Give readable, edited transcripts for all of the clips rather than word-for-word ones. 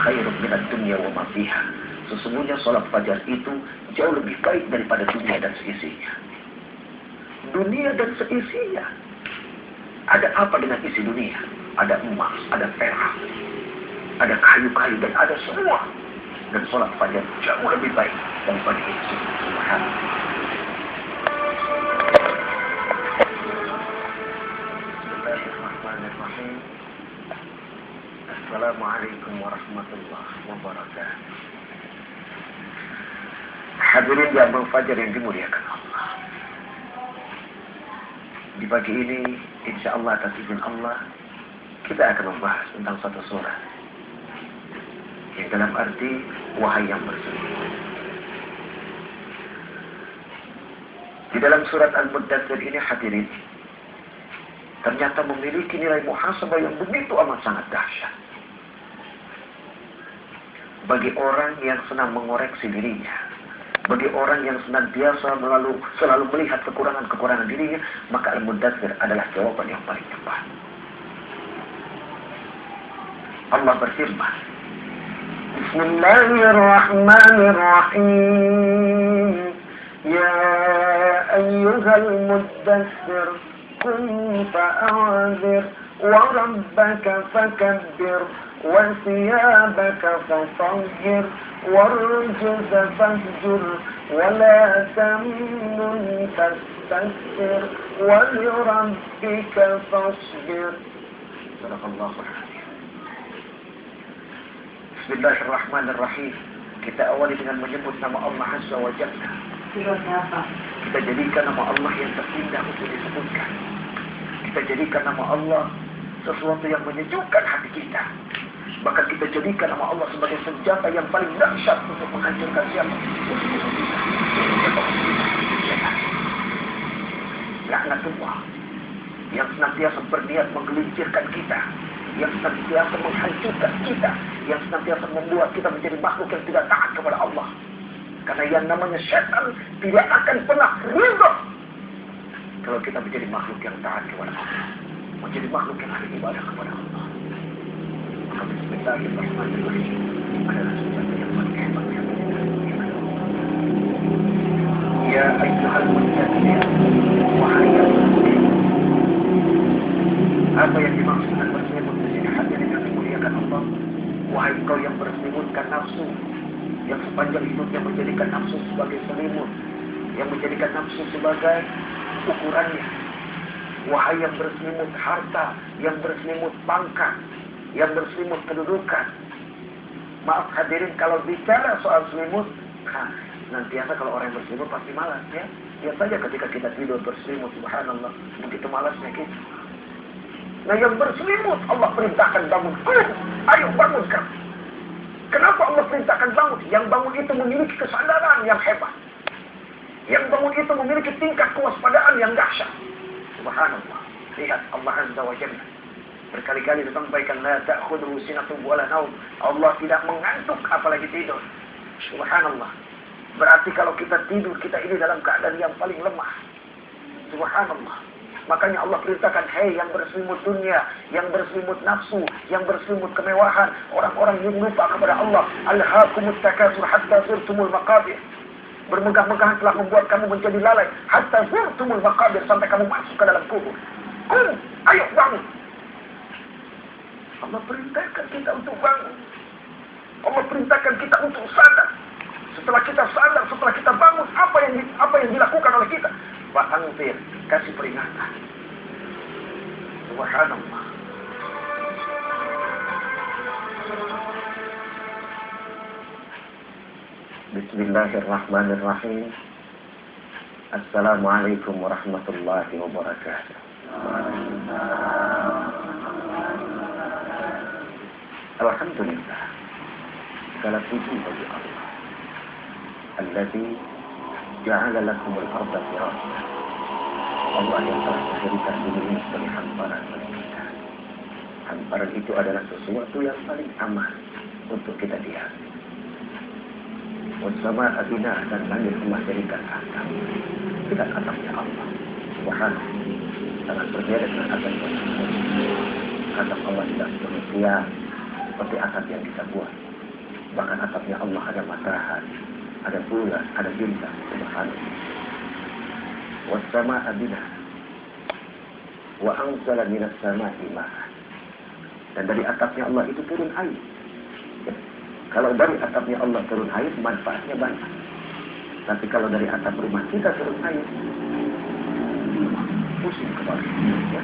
khairun minad dunya wa ma fiha. Sesungguhnya salat fajar itu jauh lebih baik daripada dunia dan seisinya. Dunia dan seisinya. Ada apa dengan isi dunia? Ada emas, ada perak, ada kayu-kayu, dan ada semua. Dan salat fajar jauh lebih baik daripada itu. Subhanallah. Bismillahirrahmanirrahim. Assalamualaikum warahmatullahi wabarakatuh. Hadirin yang fajar yang dimuliakan Allah. Di pagi ini, insya Allah atas izin Allah, kita akan membahas tentang satu surah yang dalam arti wahai yang bersunyi. Di dalam surat Al-Muddatsir ini, hadirin, ternyata memiliki nilai muhasabah yang begitu amat sangat dahsyat bagi orang yang senang mengoreksi dirinya, bagi orang yang senantiasa selalu melihat kekurangan-kekurangan dirinya. Maka Al-Muddatsir adalah jawaban yang paling tepat. Allah berfirman, Bismillahirrahmanirrahim. Ya ayyuhal muddatsir qum fa'anzir wa rabbaka fakabbir wa thiyabaka fatahhir والرجز فاهجر ولا تمنن تستكثر ولربك فاصبر. صدق الله العظيم. Bismillahirrahmanirrahim. Kita awali dengan menyebut nama Allah Azza wa Jalla. Kita jadikan nama Allah yang terindah untuk disebutkan. Kita jadikan nama Allah sesuatu yang menyejukkan hati kita. Bahkan kita jadikan nama Allah sebagai senjata yang paling dahsyat untuk menghancurkan siapa? Laknatullah yang senantiasa berniat menggelincirkan kita, yang senantiasa menghancurkan kita, yang senantiasa membuat kita menjadi makhluk yang tidak taat kepada Allah. Karena yang namanya syaitan tidak akan pernah ridha kalau kita menjadi makhluk yang taat kepada Allah, menjadi makhluk yang ahli ibadah kepada Allah. Bismillahirrahmanirrahim adalah sesuatu yang paling hebat yang Ya ayyuhal muddatsir, wahai yang berselimut. Apa yang dimaksud dengan berselimut di sini? Hadirin yang dimuliakan Allah, wahai kau yang berselimutkan nafsu, yang sepanjang hidupnya menjadikan nafsu sebagai selimut, yang menjadikan nafsu sebagai ukurannya. Wahai yang berselimut harta, yang berselimut pangkat, yang berselimut kedudukan. Maaf hadirin, kalau bicara soal selimut, nantiasa kalau orang yang berselimut pasti malas ya. Lihat saja ketika kita tidur berselimut, subhanallah, begitu malasnya kita. Nah yang berselimut Allah perintahkan bangun. Ayo bangunkan. Kenapa Allah perintahkan bangun? Yang bangun itu memiliki kesadaran yang hebat. Yang bangun itu memiliki tingkat kewaspadaan yang dahsyat. Subhanallah. Lihat Allah Azza wa Jalla berkali-kali disampaikan, la ta'khudhuhu sinatun wala naum. Allah tidak mengantuk apalagi tidur. Subhanallah. Berarti kalau kita tidur, kita ini dalam keadaan yang paling lemah. Subhanallah. Makanya Allah perintahkan, hei yang berselimut dunia, yang berselimut nafsu, yang berselimut kemewahan, orang-orang yang lupa kepada Allah. Alhaakumut takatsur hatta zurtumul maqabir. Bermegah-megahan telah membuat kamu menjadi lalai hatta zurtumul maqabir, sampai kamu masuk ke dalam kubur. Ayo bangun. Allah perintahkan kita untuk bangun. Allah perintahkan kita untuk sadar. Setelah kita sadar, setelah kita bangun, apa yang dilakukan oleh kita? Fa'anzir, kasih peringatan. Subhanallah. Bismillahirrahmanirrahim. Assalamualaikum warahmatullahi wabarakatuh. Alhamdulillah, segala puji bagi Allah Alladzi ja'ala lakumul arda firasya. Allah yang telah menjadikan bumi ini sebagai hamparan bagi kita. Hamparan itu adalah sesuatu yang paling aman untuk kita diam. Wassama'a bina, dan langit Allah jadikan atap. Tidak atapnya Allah Subhanahu, sangat berbeda dengan atap manusia. Atap Allah tidak seperti seperti atap yang kita buat. Bahkan atapnya Allah ada matahari, ada bulan, ada bintang. Subhanallah. Wassama'a binaha wa anzala minas sama'i ma'an. Dan dari atapnya Allah itu turun air. Ya. Kalau dari atapnya Allah turun air, manfaatnya banyak. Tapi kalau dari atap rumah kita turun air, pusing kepala. Ya.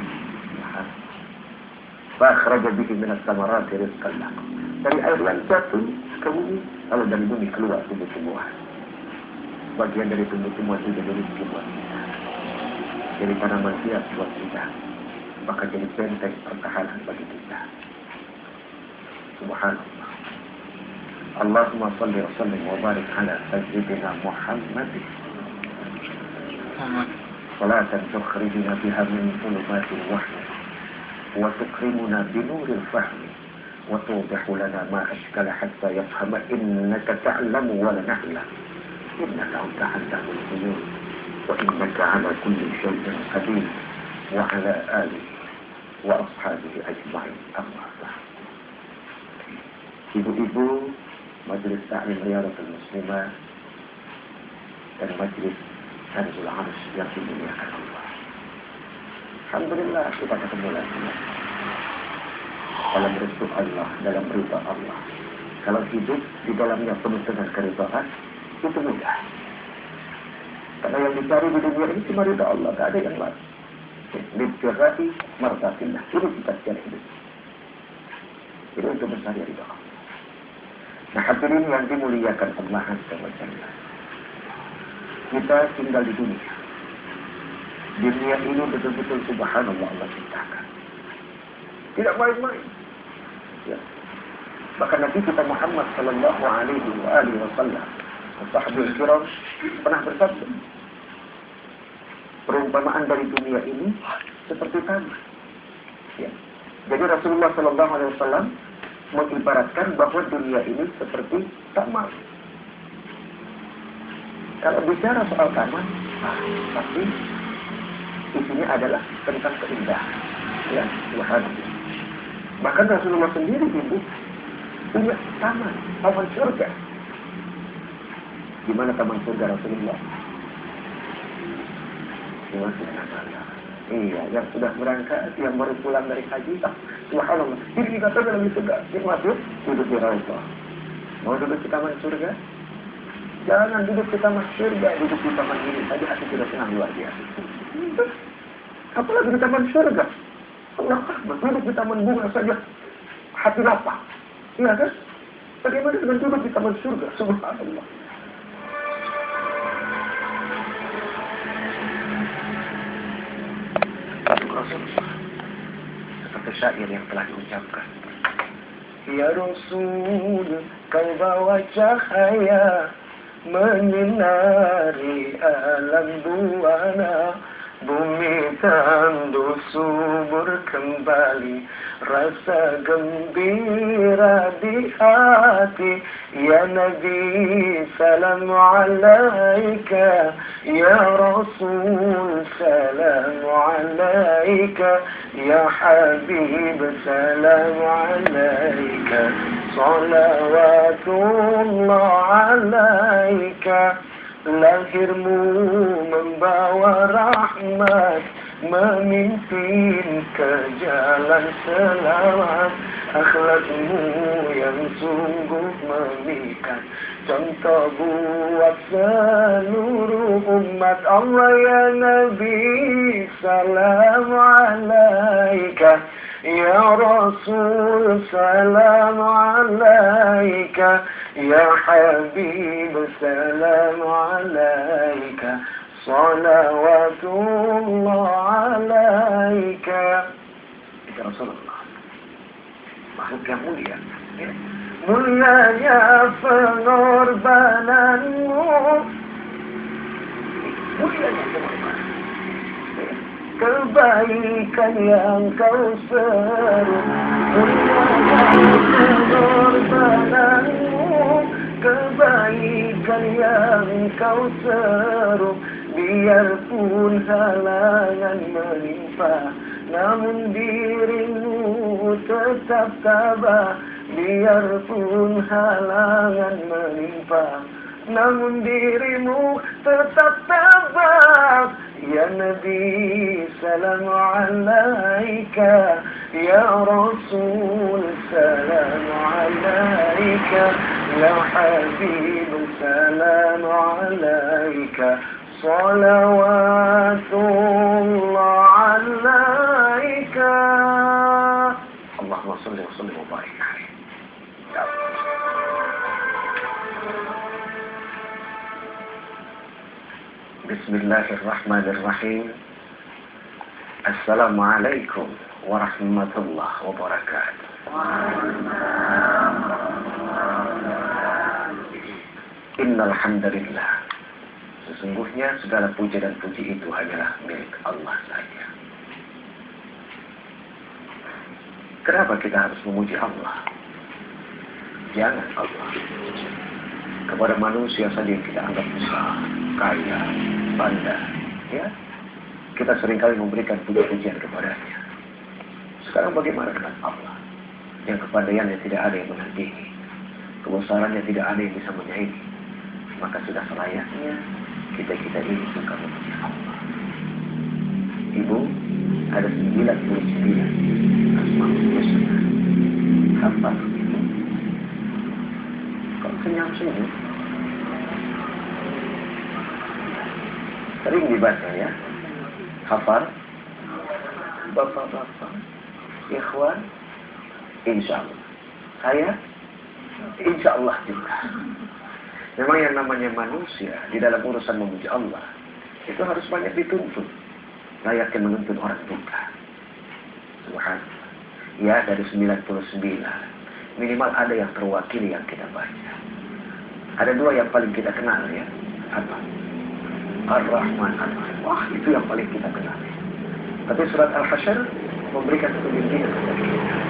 Fakhraja bihi minas samarati rizqan lakum. Dari air yang jatuh ke bumi, lalu dari bumi keluar tumbuh-tumbuhan. Bagian dari tumbuh-tumbuhan itu jadi rezeki buat kita. Jadi tanaman hias buat kita. Maka jadi benteng pertahanan bagi kita. Subhanallah. Allahumma salli wa sallim wa barik ala sayyidina Muhammadin. Salatan tukhrijuna biha min dhulumatil wahyi wa tukrimuna binuril fahmi wa tudihu lana ma ashkala hatta yafhama innaka ta'lamu wa la na'lam innaka ta'lamul ghuyub wa innaka ala kulli shay'in qadir wa ala alihi wa ashabihi ajma'in. Amma ba'd. Ibu-ibu Majelis Ta'lim Riyadhatul Muslimah dan Majelis Hadithul Arsh yang dimuliakan Allah. Alhamdulillah kita ketemu lagi. Dalam restu Allah, dalam ridha Allah. Kalau hidup di dalamnya penuh dengan keridhaan, itu mudah. Karena yang dicari di dunia ini cuma ridha Allah, tak ada yang lain. Libjara'i martatillah. Itu kita secara hidup. Itu untuk mencari ridha Allah. Nah, hadirin yang dimuliakan Allah Azza wa Jalla. Kita tinggal di dunia. Dunia ini betul-betul subhanallah Allah ciptakan. Tidak main-main. Ya. Bahkan Nabi kita Muhammad sallallahu alaihi wasallam, sahabat kiram pernah bersabda, perumpamaan dari dunia ini seperti taman. Ya. Jadi Rasulullah sallallahu alaihi wasallam mengibaratkan bahwa dunia ini seperti taman. Kalau bicara soal taman, pasti isinya adalah tentang keindahan. Ya, subhanallah. Bahkan Rasulullah sendiri hidup punya taman surga. Gimana taman surga Rasulullah? Gimana surga? Iya, yang sudah berangkat, yang baru pulang dari haji, subhanallah. Ini dikatakan lebih surga. Dia masuk, duduk di Rasulullah. Mau duduk di taman surga? Jangan duduk di taman surga, duduk di taman ini saja hati sudah senang luar biasa. Apalagi di taman surga. Allah Akbar, duduk di taman bunga saja hati lapang. Iya kan? Bagaimana dengan duduk di taman surga? Subhanallah. Rasulullah seperti syair yang telah diucapkan. Ya Rasul, kau bawa cahaya menyinari alam buana, bumi tandus subur kembali, rasa gembira di hati. Ya Nabi salam alaika, ya Rasul salam alaika, ya Habib salam alaika, salawatullah alaika. Lahirmu membawa rahmat, memimpin ke jalan selamat. Akhlakmu yang sungguh memikat, contoh buat seluruh umat. Allah ya Nabi salam alaika, ya Rasul salam alaika, ya Habib salam alaika, salawatullah alaika. Ya Rasulullah, makhluk yang mulia, ya. Mulianya pengorbananmu, mulianya pengorbanan, kebaikan yang kau seru, mulianya pengorbananmu, kebaikan yang kau seru. Biarpun halangan menimpa, namun dirimu tetap tabah. biarpun halangan menimpa, namun dirimu tetap tabah. Ya Nabi, salam alaika. Ya Rasul, salam alaika. Ya Habib, salam alaika. Salawatullah alaika. Allahumma salli wa sallim wa barik alaihi. Ya Allah. Bismillahirrahmanirrahim. Assalamualaikum warahmatullahi wabarakatuh. Innal hamdalillah. Sesungguhnya segala puja dan puji itu hanyalah milik Allah saja. Kenapa kita harus memuji Allah? Jangan Allah. Kepada manusia saja yang kita anggap besar, kaya, pandai, ya, kita seringkali memberikan puji-pujian kepadanya. Sekarang bagaimana dengan Allah, yang kepandaiannya tidak ada yang menandingi, kebesarannya tidak ada yang bisa menyaingi? Maka sudah selayaknya kita ini suka memuji Allah. Ibu, ada 99 Asmaul Husna. Hafal itu. Kok senyum-senyum? Sering dibaca ya. Hafal. Bapak-bapak, ikhwan, insya Allah. Saya, insya Allah juga. Memang yang namanya manusia di dalam urusan memuji Allah itu harus banyak dituntut. Layaknya menuntut orang juga. Subhanallah. Ya, dari 99 minimal ada yang terwakili yang kita baca. Ada 2 yang paling kita kenal ya. Apa? Ar-Rahman Ar-Rahim. Wah, itu yang paling kita kenal. Tapi surat Al-Hasyr memberikan satu bimbingan kepada kita.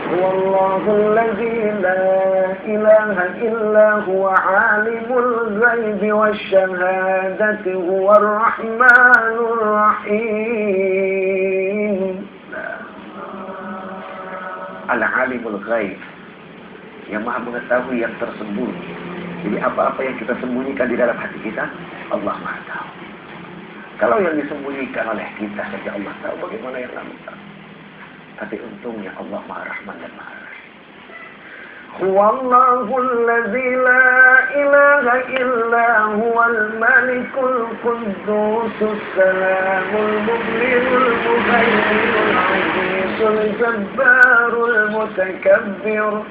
Wallahu alladzi la ilaha illa huwa alimul ghaibi wasyahadati huwar rahmanur rahim. Al-alimul ghaib, yang maha mengetahui yang tersembunyi. Jadi apa-apa yang kita sembunyikan di dalam hati kita, Allah maha tahu. Kalau yang disembunyikan oleh kita saja Allah tahu, bagaimana yang lain tahu? Tapi untungnya Allah Maha Rahman dan Maha Rahim. Huwallahu alladzi la ilaha illa huwal malikul quddusus salamul mu'minul muhaiminul azizul jabbarul mutakabbir.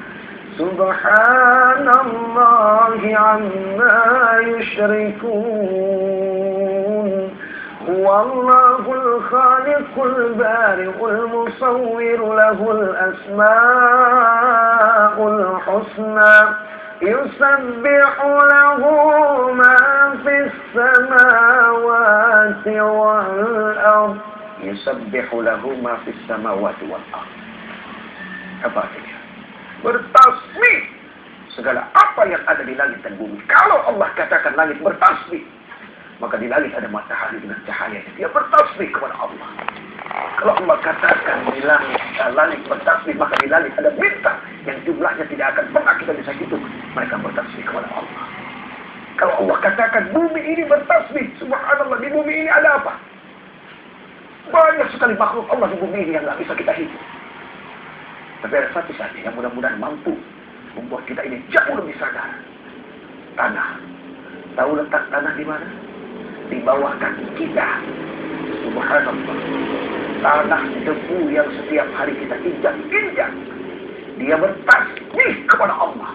Subhanallahi amma yushrikun. والله الخالق البارئ المصور له الأسماء الحسنى يسبح له ما في السماوات والأرض يسبح له ما في السماوات والأرض. Apa artinya? Bertasbih segala apa yang ada di langit dan bumi. Kalau Allah katakan langit bertasbih, maka di langit ada matahari dengan cahayanya. Dia bertasbih kepada Allah. Kalau Allah katakan di langit bertasbih, maka di langit ada bintang yang jumlahnya tidak akan pernah kita bisa hitung. Mereka bertasbih kepada Allah. Kalau Allah katakan bumi ini bertasbih, subhanallah, di bumi ini ada apa? Banyak sekali makhluk Allah di bumi ini yang nggak bisa kita hitung. Tapi ada satu saja yang mudah-mudahan mampu membuat kita ini jauh lebih sadar. Tanah. Tahu letak tanah di mana? Di bawah kaki kita. Subhanallah. Tanah debu yang setiap hari kita injak-injak. Dia bertasbih kepada Allah.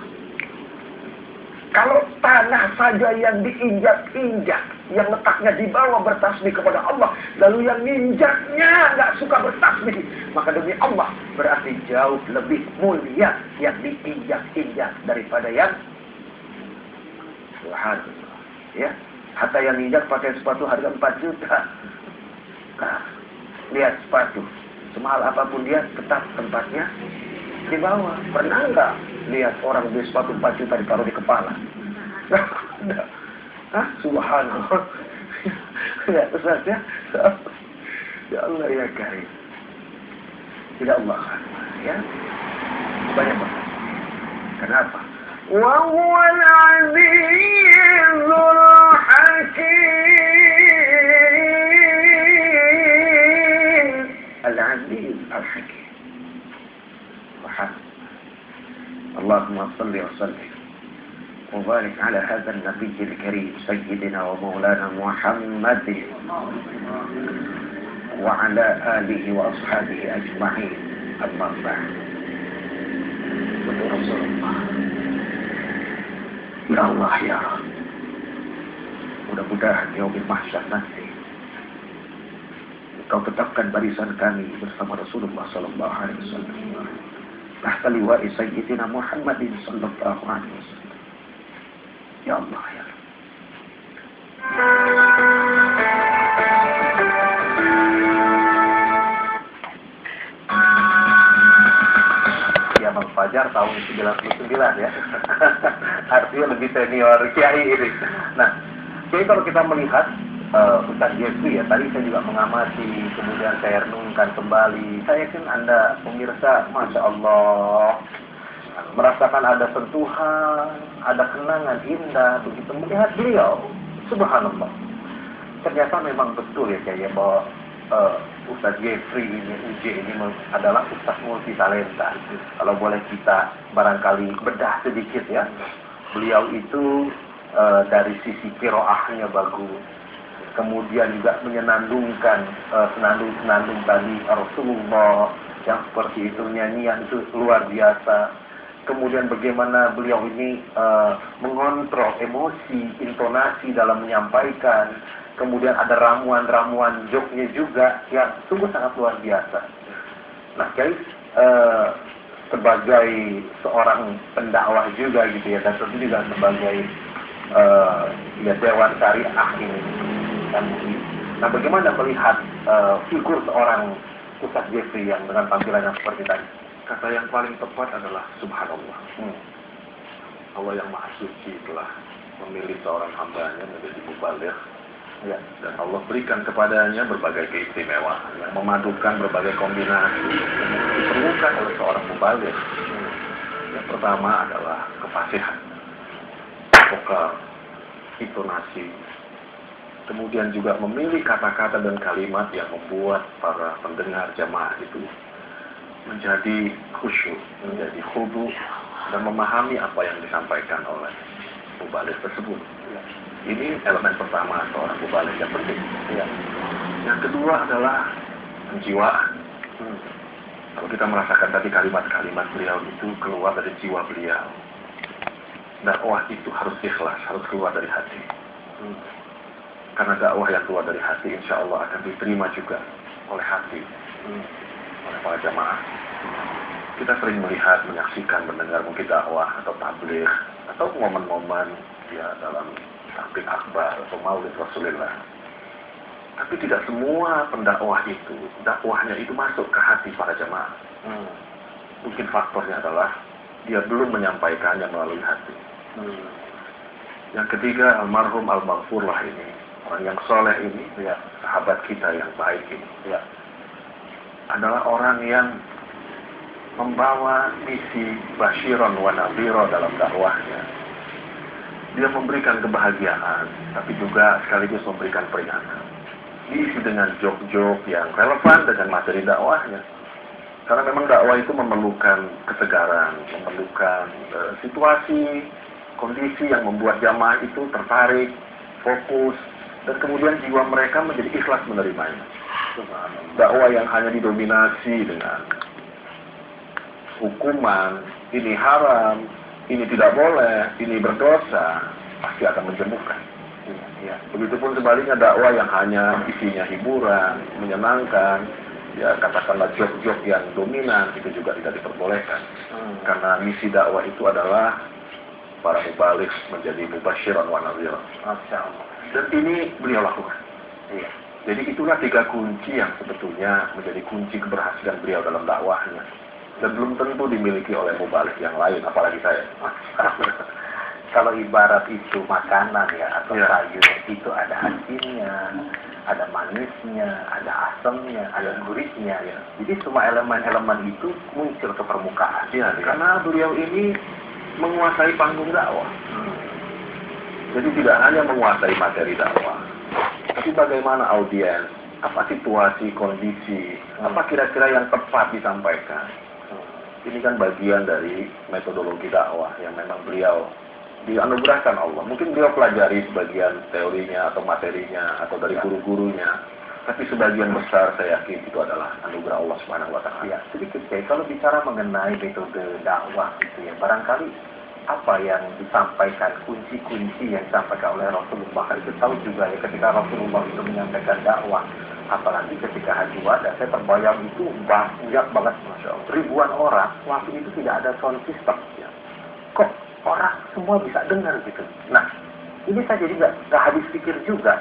Kalau tanah saja yang diinjak-injak, yang letaknya di bawah bertasbih kepada Allah, lalu yang ninjaknya nggak suka bertasbih, maka demi Allah berarti jauh lebih mulia yang diinjak-injak daripada yang Subhanallah. Ya. Hatta yang injak pakai sepatu harga 4 juta. Nah, lihat sepatu. Semahal apapun dia tetap tempatnya di bawah. Pernah nggak lihat orang beli sepatu 4 juta ditaruh di kepala? Nggak. Hah? Subhanallah. Ya, Ustaz ya. Ya Allah ya Karim. Tidak Allah. Ya. Banyak banget. Kenapa? Wa huwal azizul hakim. Al-aziz al-hakim. اللهم صل وسلم وبارك على هذا النبي الكريم سيدنا ومولانا محمد وعلى آله وأصحابه أجمعين. أما بعد. Rasulullah, ya Allah ya Rabb, mudah-mudahan yaumil mahsyar nanti Engkau tetapkan barisan kami bersama Rasulullah sallallahu alaihi wasallam tahta liwa'i sayyidina Muhammadin sallallahu alaihi wasallam. Ya Allah ya Rabb. Bang Fajar tahun 99 ya. Artinya lebih senior Kiai ini. Nah, jadi kalau kita melihat Ustaz Jeffrey ya, tadi saya juga mengamati, kemudian saya renungkan kembali. Saya yakin Anda pemirsa, Masya Allah, merasakan ada sentuhan, ada kenangan indah begitu melihat beliau. Subhanallah. Ternyata memang betul ya kayaknya bahwa Ustaz Jeffrey ini, UJ ini adalah Ustaz multi talenta. Kalau boleh kita barangkali bedah sedikit ya, beliau itu dari sisi qiraahnya bagus, kemudian juga menyenandungkan senandung-senandung tadi Rasulullah yang seperti itu, nyanyian itu luar biasa. Kemudian bagaimana beliau ini mengontrol emosi, intonasi dalam menyampaikan. Kemudian ada ramuan-ramuan joknya juga yang sungguh sangat luar biasa. Nah guys, sebagai seorang pendakwah juga gitu ya, dan tentu juga sebagai ya Dewan Syariah ini. Nah bagaimana melihat figur seorang Ustaz Jeffrey yang dengan tampilan yang seperti tadi? Kata yang paling tepat adalah Subhanallah. Allah yang Maha Suci telah memilih seorang hambanya menjadi mubaligh. Ya, dan Allah berikan kepadanya berbagai keistimewaan yang memadukan berbagai kombinasi yang diperlukan oleh seorang mubaligh. Yang pertama adalah kefasihan, vokal, intonasi, kemudian juga memilih kata-kata dan kalimat yang membuat para pendengar jamaah itu menjadi khusyuk, menjadi khudu dan memahami apa yang disampaikan oleh mubaligh tersebut. Ini elemen pertama seorang mubaligh yang penting. Ya. Yang kedua adalah penjiwaan. Kalau kita merasakan tadi kalimat-kalimat beliau itu keluar dari jiwa beliau. Dakwah itu harus ikhlas, harus keluar dari hati. Karena dakwah yang keluar dari hati insya Allah akan diterima juga oleh hati, oleh para jamaah. Kita sering melihat, menyaksikan, mendengar mungkin dakwah atau tabligh atau momen-momen ya dalam tabligh akbar atau maulid Rasulullah. Tapi tidak semua pendakwah itu, dakwahnya itu masuk ke hati para jamaah. Mungkin faktornya adalah dia belum menyampaikannya melalui hati. Yang ketiga, almarhum al-maghfurlah ini, orang yang soleh ini, ya, sahabat kita yang baik ini, ya, adalah orang yang membawa misi basyiron wa nadhira dalam dakwahnya. Dia memberikan kebahagiaan, tapi juga sekaligus memberikan peringatan. Diisi dengan jok-jok yang relevan dengan materi dakwahnya. Karena memang dakwah itu memerlukan kesegaran, memerlukan situasi, kondisi yang membuat jamaah itu tertarik, fokus, dan kemudian jiwa mereka menjadi ikhlas menerimanya. Dakwah yang hanya didominasi dengan hukuman, ini haram, ini tidak boleh, ini berdosa, pasti akan menjemukan. Ya. Begitupun sebaliknya dakwah yang hanya isinya hiburan, menyenangkan, ya katakanlah jok-jok yang dominan, itu juga tidak diperbolehkan. Karena misi dakwah itu adalah para mubaligh menjadi mubasyiran wa nadhira. Dan ini beliau lakukan. Ya. Jadi itulah 3 kunci yang sebetulnya menjadi kunci keberhasilan beliau dalam dakwahnya. Dan belum tentu dimiliki oleh mubaligh yang lain, apalagi saya. Kalau ibarat itu makanan ya, atau sayur, itu ada asinnya, ada manisnya, ada asamnya, ada gurihnya ya. Jadi semua elemen-elemen itu muncul ke permukaan. Ya, karena beliau ini menguasai panggung dakwah. Jadi tidak hanya menguasai materi dakwah, tapi bagaimana audiens, apa situasi, kondisi, apa kira-kira yang tepat disampaikan. Ini kan bagian dari metodologi dakwah yang memang beliau dianugerahkan Allah. Mungkin beliau pelajari sebagian teorinya atau materinya atau dari guru-gurunya, tapi sebagian besar saya yakin itu adalah anugerah Allah Subhanahu wa taala. Ya, sedikit ya, kalau bicara mengenai metode dakwah itu ya, barangkali apa yang disampaikan, kunci-kunci yang disampaikan oleh Rasulullah itu tahu juga ya, ketika Rasulullah itu menyampaikan dakwah, apalagi ketika Haji Wada, saya terbayang itu banyak banget, Masya Allah, ribuan orang, waktu itu tidak ada sound system ya. Kok orang semua bisa dengar gitu. Nah, ini saya jadi nggak habis pikir juga.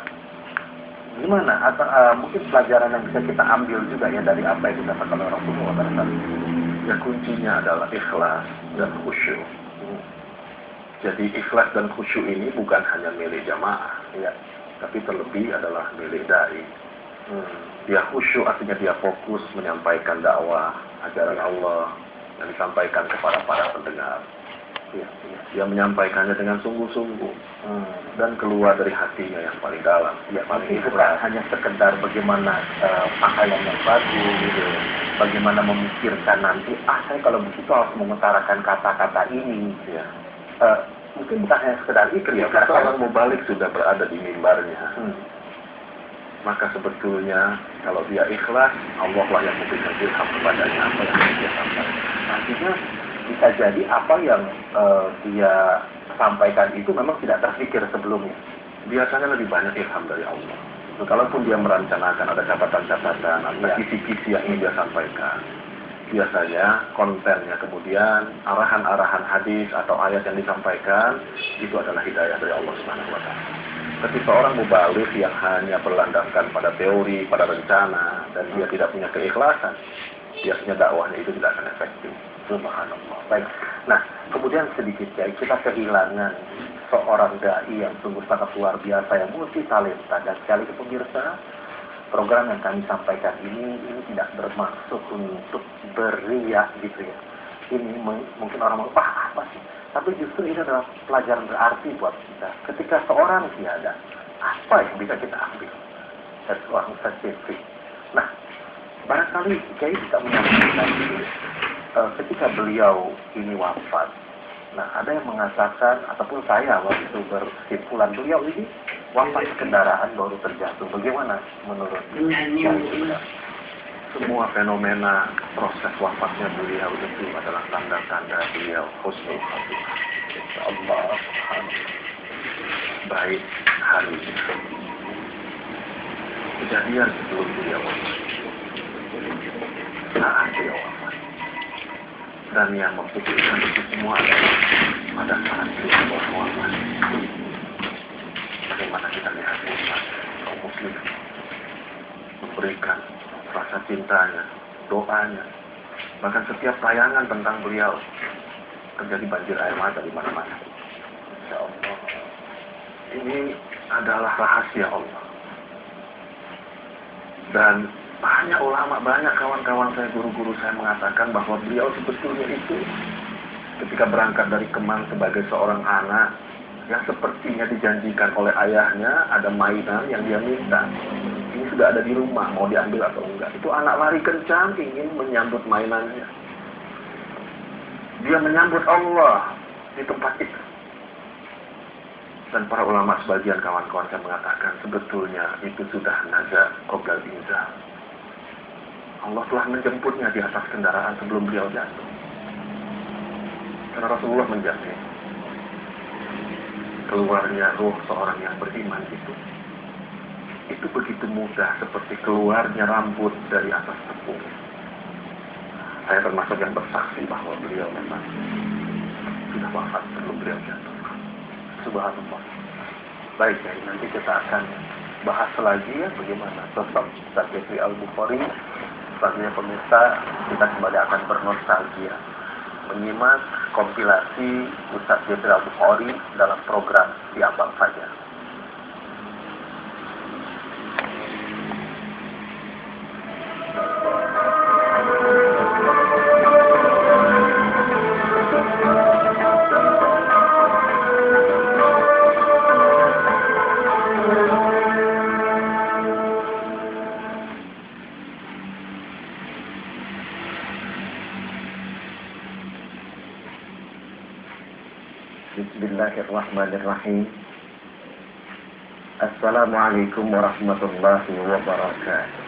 Gimana? Atau mungkin pelajaran yang bisa kita ambil juga ya dari apa yang disampaikan oleh Rasulullah barangkali. Ya, kuncinya adalah ikhlas dan khusyuk. Jadi ikhlas dan khusyuk ini bukan hanya milik jamaah, ya, tapi terlebih adalah milik dai. Dia khusyuk artinya dia fokus menyampaikan dakwah, ajaran Allah yang disampaikan kepada para pendengar. Ya, dia menyampaikannya dengan sungguh-sungguh dan keluar dari hatinya yang paling dalam. Ya, paling bukan hanya sekedar bagaimana pakaian yang bagus, gitu. Bagaimana memikirkan nanti, saya kalau begitu harus mengutarakan kata-kata ini. Ya. Mungkin bukan hanya sekedar itu ya, karena orang mubalik sudah berada di mimbarnya. Maka sebetulnya kalau dia ikhlas, Allah lah yang memberikan ilham kepadanya apa yang dia sampaikan. Artinya bisa jadi apa yang dia sampaikan itu memang tidak terpikir sebelumnya. Biasanya lebih banyak ilham dari Allah. Kalaupun dia merencanakan ada catatan-catatan, ada kisi-kisi yang ingin dia sampaikan, biasanya kontennya kemudian arahan-arahan hadis atau ayat yang disampaikan itu adalah hidayah dari Allah Subhanahu wa taala. Tapi seorang mubaligh yang hanya berlandaskan pada teori, pada rencana dan dia tidak punya keikhlasan, biasanya dakwahnya itu tidak akan efektif. Subhanallah. Baik. Nah, kemudian sedikit ya, kita kehilangan seorang dai yang sungguh sangat luar biasa, yang multi talenta. Dan sekali ke pemirsa, program yang kami sampaikan ini tidak bermaksud untuk beriak gitu ya. Ini mungkin orang mau, apa sih? Tapi justru ini adalah pelajaran berarti buat kita. Ketika seorang tiada, apa yang bisa kita ambil dari seorang spesifik? Nah, barangkali Kiai bisa menyampaikan ketika beliau ini wafat. Nah, ada yang mengatakan, ataupun saya waktu itu berkesimpulan, beliau ini wafat kendaraan baru terjatuh. Bagaimana menurut Kiai? Semua fenomena proses wafatnya beliau itu adalah tanda-tanda beliau husnul khatimah. Allah baik hari ini. Kejadian sebelum beliau wafat, saat beliau wafat, dan yang mempunyai itu semua adalah pada saat beliau wafat. Bagaimana kita lihat kaum muslim memberikan rasa cintanya, doanya, bahkan setiap tayangan tentang beliau terjadi banjir air mata di mana-mana. Insya Allah, ini adalah rahasia Allah. Dan banyak ulama, banyak kawan-kawan saya, guru-guru saya mengatakan bahwa beliau sebetulnya itu ketika berangkat dari Kemang sebagai seorang anak yang sepertinya dijanjikan oleh ayahnya ada mainan yang dia minta. Ini sudah ada di rumah, mau diambil atau enggak. Itu anak lari kencang ingin menyambut mainannya. Dia menyambut Allah di tempat itu. Dan para ulama sebagian kawan-kawan saya mengatakan sebetulnya itu sudah naza qoblal inzal. Allah telah menjemputnya di atas kendaraan sebelum beliau jatuh. Karena Rasulullah menjamin keluarnya ruh seorang yang beriman itu begitu mudah seperti keluarnya rambut dari atas tepung. Saya termasuk yang bersaksi bahwa beliau memang sudah wafat sebelum beliau jatuh. Subhanallah. Baik, jadi nanti kita akan bahas lagi ya bagaimana sosok Ustaz Jefri Al-Bukhari. Selanjutnya pemirsa, kita kembali akan bernostalgia menyimak kompilasi Ustaz Jefri Al-Bukhari dalam program Di Abang Fajar. Bismillahirrahmanirrahim. Assalamualaikum warahmatullahi wabarakatuh.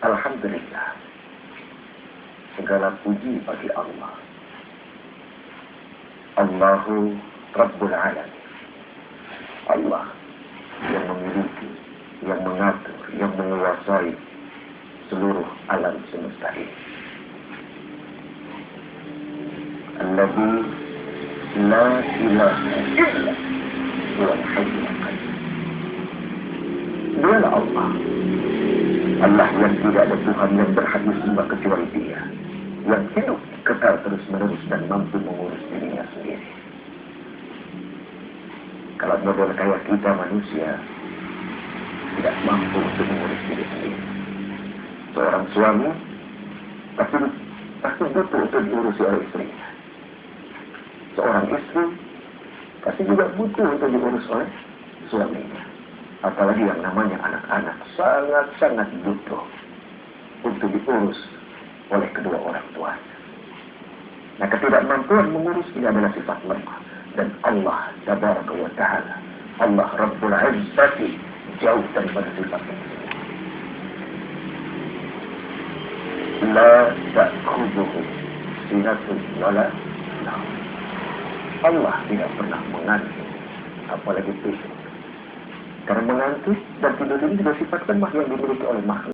Alhamdulillah, segala puji bagi Allah. Allahu Rabbul Alamin. Allah yang memiliki, yang mengatur, yang menguasai seluruh alam semesta ini. Alladzi la ilaha illa huwal hayyul qayyum. Dialah Allah. Allah yang tidak ada Tuhan yang berhak disembah kecuali Dia, yang hidup kekal terus-menerus dan mampu mengurus dirinya sendiri. Kalau model kayak kita manusia tidak mampu untuk mengurus diri sendiri. Seorang suami pasti butuh untuk diurusi oleh istrinya. Seorang istri pasti juga butuh untuk diurus oleh suaminya. Apalagi yang namanya anak-anak sangat-sangat butuh untuk diurus oleh kedua orang tuanya. Nah, ketidakmampuan mengurus ini adalah sifat lemah. Dan Allah Tabaraka wa Ta'ala, Allah Rabbul Izzati, jauh daripada sifat tersebut. La ta'khudhuhu sinatun wala naum. Allah tidak pernah mengantuk, apalagi tidur. Karena mengantuk dan tidur ini juga sifat lemah yang dimiliki oleh makhluk.